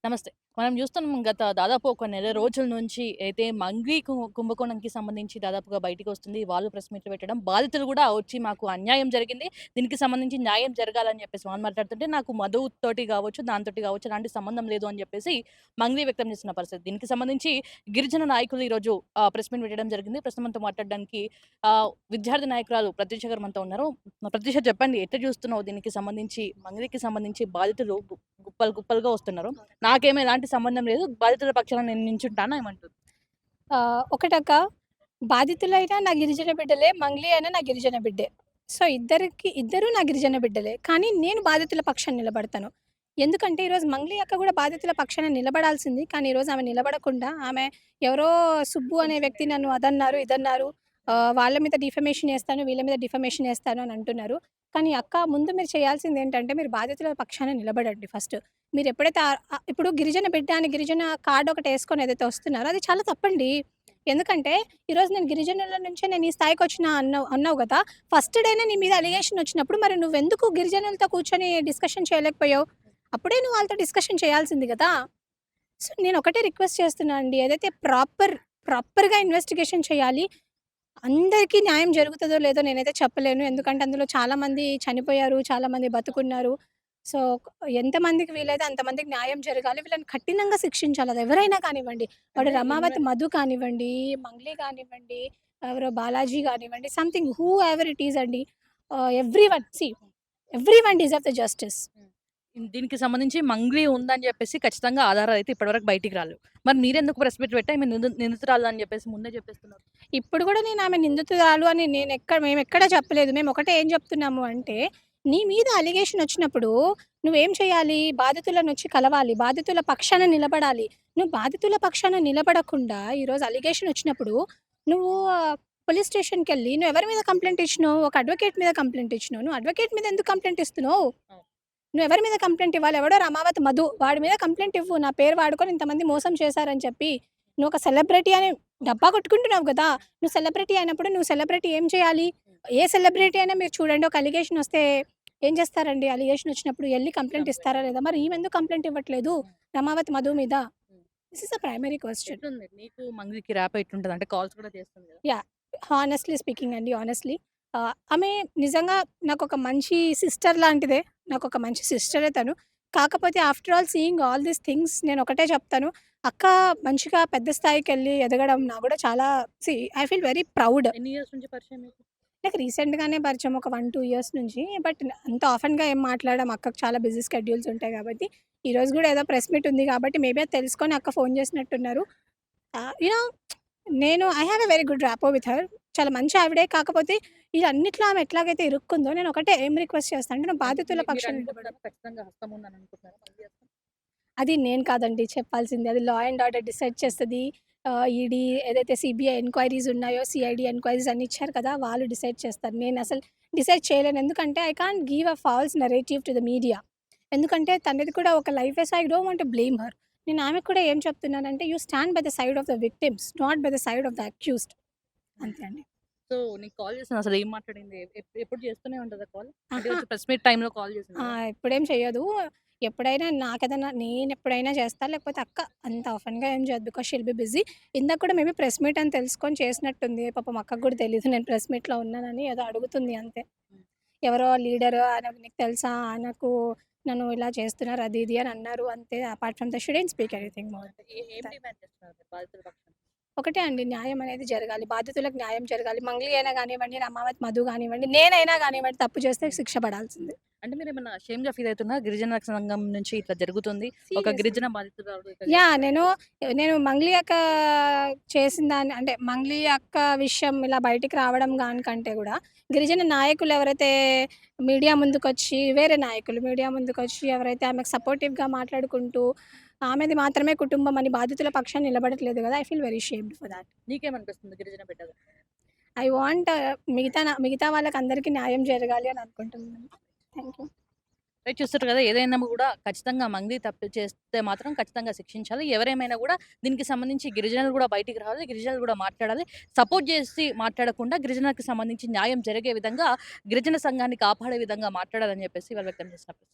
నమస్తే. మనం చూస్తున్నాం గత దాదాపు ఒక నెల రోజుల నుంచి అయితే మంగ్లీ కుంభకోణంకి సంబంధించి దాదాపుగా బయటికొస్తుంది. వాళ్ళు ప్రెస్ మీట్లు పెట్టడం, బాధితులు గూడా వచ్చి మాకు అన్యాయం జరిగింది. దీనికి సంబంధించి న్యాయం జరగాలని చెప్పేసి వాళ్ళు మాట్లాడుతుంటే, నాకు మధు తోటి గావచ్చు, దానితోటి గావచ్చు ఎలాంటి సంబంధం లేదు అని చెప్పేసి మంగ్లీ వ్యక్తం చేస్తున్న పరిస్థితి. దీనికి సంబంధించి గిరిజన నాయకులు ఈరోజు ప్రెస్ మీట్ పెట్టడం జరిగింది. ప్రస్తుతం మనతో మాట్లాడడానికి విద్యార్థి నాయకురాలు ప్రత్యూష గారు మనతో ఉన్నారు. ప్రత్యూష చెప్పండి ఎట్లా చూస్తున్నావు దీనికి సంబంధించి మంగ్లీకి సంబంధించి బాధితులు గుప్పలు గుప్పలుగా వస్తున్నారు. నాకేమి ఎలాంటి సంబంధం లేదు. బాధితుల పక్షాన నేను నించుంటాను ఏమంటారు? ఒకటక్క బాధితులైనా నా గిరిజన బిడ్డలే, మంగ్లీ అయినా నా గిరిజన బిడ్డే. సో, ఇద్దరూ నా గిరిజన బిడ్డలే. కానీ నేను బాధితుల పక్షాన నిలబడతాను. ఎందుకంటే ఈరోజు మంగ్లీ అక్క గూడా బాధితుల పక్షాన నిలబడాల్సింది. కానీ ఈరోజు ఆమె నిలబడకుండా ఆమె ఎవరో సుబ్బు అనే వ్యక్తి నన్ను అదన్నారు, ఇదన్నారు. వాళ్ళ మీద డిఫమేషన్ ఏస్తాను, వీళ్ళ మీద డిఫమేషన్ ఏస్తాను అని అంటున్నారు. కానీ అక్క ముందు మీరు చేయాల్సిందేంటంటే మీరు బాధితుల పక్షాన నిలబడండి ఫస్ట్. మీరెప్పుడైతే ఇప్పుడు గిరిజన బిడ్డ అని గిరిజన కార్డ్ ఒకటేసుకొని ఏదైతే వస్తున్నారో అది చాలా తప్పండి. ఎందుకంటే ఈరోజు నేను గిరిజనుల నుంచే నేను ఈ స్థాయికొచ్చినా అన్నావు అన్నావు గదా! ఫస్ట్ డేనే నీ మీద అలిగేషన్ వచ్చినప్పుడు మరి నువ్వెందుకు గిరిజనులతో కూర్చొని డిస్కషన్ చేయలేకపోయావు? అప్పుడే నువ్వు వాళ్ళతో డిస్కషన్ చేయాల్సింది గదా! సో, నేనొకటే రిక్వెస్ట్ చేస్తున్నా అండి. ఏదైతే ప్రాపర్‌గా ఇన్వెస్టిగేషన్ చేయాలి. అందరికీ న్యాయం జరుగుతదో లేదో నేనైతే చెప్పలేను. ఎందుకంటే అందులో చాలామంది చనిపోయారు. చాలామంది బతుకున్నారు. సో, ఎంతమందికి వీలైతే అంతమందికి న్యాయం జరగాలి. వీళ్ళని కఠినంగా శిక్షించాలి. అదెవరైనా కానివ్వండి. వాడు అంటే రమావతి మధు కానివ్వండి, మంగ్లీ కానివ్వండి, ఎవరో బాలాజీ కానివ్వండి, something whoever it is అండి. Everyone everyone deserve the justice. దీనికి సంబంధించి మంగ్లీ ఉందని చెప్పేసి ఖచ్చితంగా ఆధారాలయితే ఇప్పటివరకు బయటికి రాలేవు. మరి మీరెందుకు ప్రెస్ మీట్ పెట్టి ఆమె నిందితురాలు అని చెప్పేసి ముందే చెప్పేస్తున్నారు? ఇప్పుడు గూడా నేను ఆమె నిందితురాలు అని మేమెక్కడ చెప్పలేదు. మేమొకటే ఏం జెప్తున్నాము అంటే, నీ మీద అలిగేషన్ ఒచ్చినప్పుడు నువ్వేం చేయాలి? బాధితులనొచ్చి కలవాలి. బాధితుల పక్షాన నిలబడాలి. నువ్వు బాధితుల పక్షాన నిలబడకుండా ఈరోజు అలిగేషన్ ఒచ్చినప్పుడు నువ్వు పోలీస్ స్టేషన్‌కెళ్ళి నువ్వెవరి మీద కంప్లెయింట్ ఇచ్చినావు? ఒక అడ్వకేట్ మీద కంప్లెయింట్ ఇచ్చినావు. నువ్వు అడ్వకేట్ మీద ఎందుకు కంప్లెయింట్ ఇస్తున్నావు? అవును. నువ్వెవరి మీద కంప్లెయింట్ ఇవ్వాలి? ఎవడో రమావతి మధు వాడి మీద కంప్లెయింట్ ఇవ్వు. నా పేరు వాడుకొని ఇంతమంది మోసం చేశారని చెప్పి. నువ్వొక సెలబ్రిటీ అని డబ్బా కొట్టుకుంటున్నావు గదా! నువ్వు సెలబ్రిటీ అయినప్పుడు నువ్వు సెలబ్రిటీ ఏం చేయాలి? ఏ సెలబ్రిటీ అయినా మీరు చూడండి ఒక అలిగేషన్ వస్తే ఏం చేస్తారండి? అలిగేషన్ వచ్చినప్పుడు ఎళ్లి కంప్లెయింట్ ఇస్తారా లేదా? మరి ఈమెందుకు కంప్లెయింట్ ఇవ్వట్లేదు? హ్మ్. రమావతి మధు మీద? హ్మ్. This is the primary question. ఎట్లుంది? నీకు మంగ్లీకి ర్యాప్ ఎట్లుంటది? అంటే కాల్స్ కూడా చేస్తుంది కదా! యాహ్! హానెస్ట్‌లీ స్పీకింగ్ అండి. హానెస్ట్‌లీ ఆమె నిజంగా నాకొక మంచి సిస్టర్ లాంటిదే. నాకొక మంచి సిస్టరే తను. కాకపోతే after all seeing all these things నేనొకటే చెప్తాను. అక్క మంచిగా పెద్ద స్థాయికెళ్ళి ఎదగడం నాకు గూడా చాలా ఐ ఫీల్ వెరీ ప్రౌడ్. ఎన్ని ఇయర్స్ నుంచి పరిచయం మీకు? నాకు రీసెంట్‌గానే పరిచయం ఒక 1, 2 ఇయర్స్ నుంచి. బట్ అంత ఆఫెన్‌గా ఏం మాట్లాడము. అక్కకి చాలా బిజీ షెడ్యూల్స్ ఉంటాయి గాబట్టి. ఈరోజు గూడా ఏదో ప్రెస్ మీట్ ఉంది గాబట్టి మేబీ అది తెలుసుకొని అక్క ఫోను చేసినట్టున్నారు. యూ నో నేను I have a very good rapport with her. చాలా మంచి ఆవిడే. కాకపోతే ఈటన్నిట్లో ఆమె ఎట్లాగైతే ఇరుక్కుందో నేనొకటే ఏం రిక్వెస్ట్ చేస్తా అంటే, నువ్వు అంటే బాధితుల మీరు పక్షాన నిలబడు. అనుకుంటున్నారా ఖచ్చితంగా హస్తం ఉందని అనుకుంటున్నారా మంగ్లీ హస్తం? అది నేను కాదండి చెప్పాల్సింది. అది లా అండ్ ఆర్డర్ డిసైడ్ చేస్తది. ఈడీ ఏదైతే సీబీఐ ఎంక్వైరీస్ ఉన్నాయో, సీఐడీ ఎంక్వైరీస్ అన్ని ఇచ్చారు కదా! వాళ్ళు డిసైడ్ చేస్తారు. నేనసలు డిసైడ్ చేయలేను. ఎందుకంటే I can't give a false narrative to the media. ఎందుకంటే తనది కూడా ఒక లైఫే. So, I don't want to blame her. నేను ఆమెకు కూడా ఏం చెప్తున్నానంటే, you stand by the side of the victims. Not by the side of the accused. హ్మ్. అంతే అండి. సో, నీకు కాల్ చేసింది అసలు ఏం మాట్లాడింది? ఎప్పుడు చేస్తూనే ఉంటదా కాల్? అంటే అహా! ఈరోజు ప్రెస్ మీట్ టైమ్‌లో కాల్ చేసిందా? ఇప్పుడేం చెయ్యదు. ఎప్పుడైనా నాకేదన్నా నేనెప్పుడైనా చేస్తా. లేకపోతే అక్క అంత ఆఫెన్‌గా ఏం చేయదు. Because she'll be busy. ఇందాక కూడా మేబీ ప్రెస్ మీట్ అని తెలుసుకొని చేసినట్టుంది. పాపం అక్కకి కూడా తెలీదు నేను ప్రెస్ మీట్‌లో ఉన్నానని ఏదో అడుగుతుంది అంతే. హ్మ్. ఎవరో లీడరు ఆయనకు నీకు తెలుసా? ఆయనకు నన్ను ఇలా చేస్తున్నారు అది ఇది అని అన్నారు అంతే. Apart from that she didn't speak anything more. అంటే ఏం డిమాండ్ చేస్తున్నారు మీరు బాధితుల పక్షాన? ఒకటే అండి. న్యాయం అనేది జరగాలి. బాధితులకు న్యాయం జరగాలి. మంగ్లీ అయినా గానివ్వండి, రమావత్ మధు గానివ్వండి, నేనైనా గానివ్వండి తప్పు చేస్తే హ్మ్. శిక్ష పడాల్సిందే. అంటే మీరేమన్నా అషేమ్‌గా ఫీల్ అవుతున్నారా? గిరిజన సంఘం నుంచి ఇట్లా జరుగుతుంది. ఒక సీరియస్‌లీ. గిరిజన బాధితురాలు ఇట్లా యాహ్! చేస్తుంది. నేను మంగ్లీ అక్క చేసిన దాన్ని అంటే మంగ్లీ అక్క విషయం ఇలా బయటికి రావడం గాని కంటే గూడా, గిరిజన నాయకులు ఎవరైతే మీడియా ముందుకొచ్చి వేరే నాయకులు మీడియా ముందుకొచ్చి ఎవరైతే ఆమెకు సపోర్టివ్‌గా మాట్లాడుకుంటూ, ఆమెది మాత్రమే కుటుంబం అని బాధితుల పక్షాన నిలబడట్లేదు గదా! I feel very shamed for that. నీకేమనిపిస్తుంది గిరిజన బిడ్డగా? ఐ వాంట్ మిగతా వాళ్ళకందరికీ న్యాయం జరగాలి అని అనుకుంటున్నాను. Thank you. రైట్ చూస్తారు కదా! ఏదైనా గూడా ఖచ్చితంగా మంగ్లీ తప్పు చేస్తే మాత్రం ఖచ్చితంగా శిక్షించాలి. ఎవరేమైనా గూడా దీనికి సంబంధించి గిరిజనులు గూడా బయటికి రావాలి. గిరిజనులు గూడా మాట్లాడాలి. సపోర్ట్ జేసి మాట్లాడకుండా గిరిజనులకు సంబంధించి న్యాయం జరిగే విధంగా గిరిజన సంఘాన్ని కాపాడే విధంగా మాట్లాడాలని జెప్పేసి వాళ్ళు వ్యక్తం చేసిన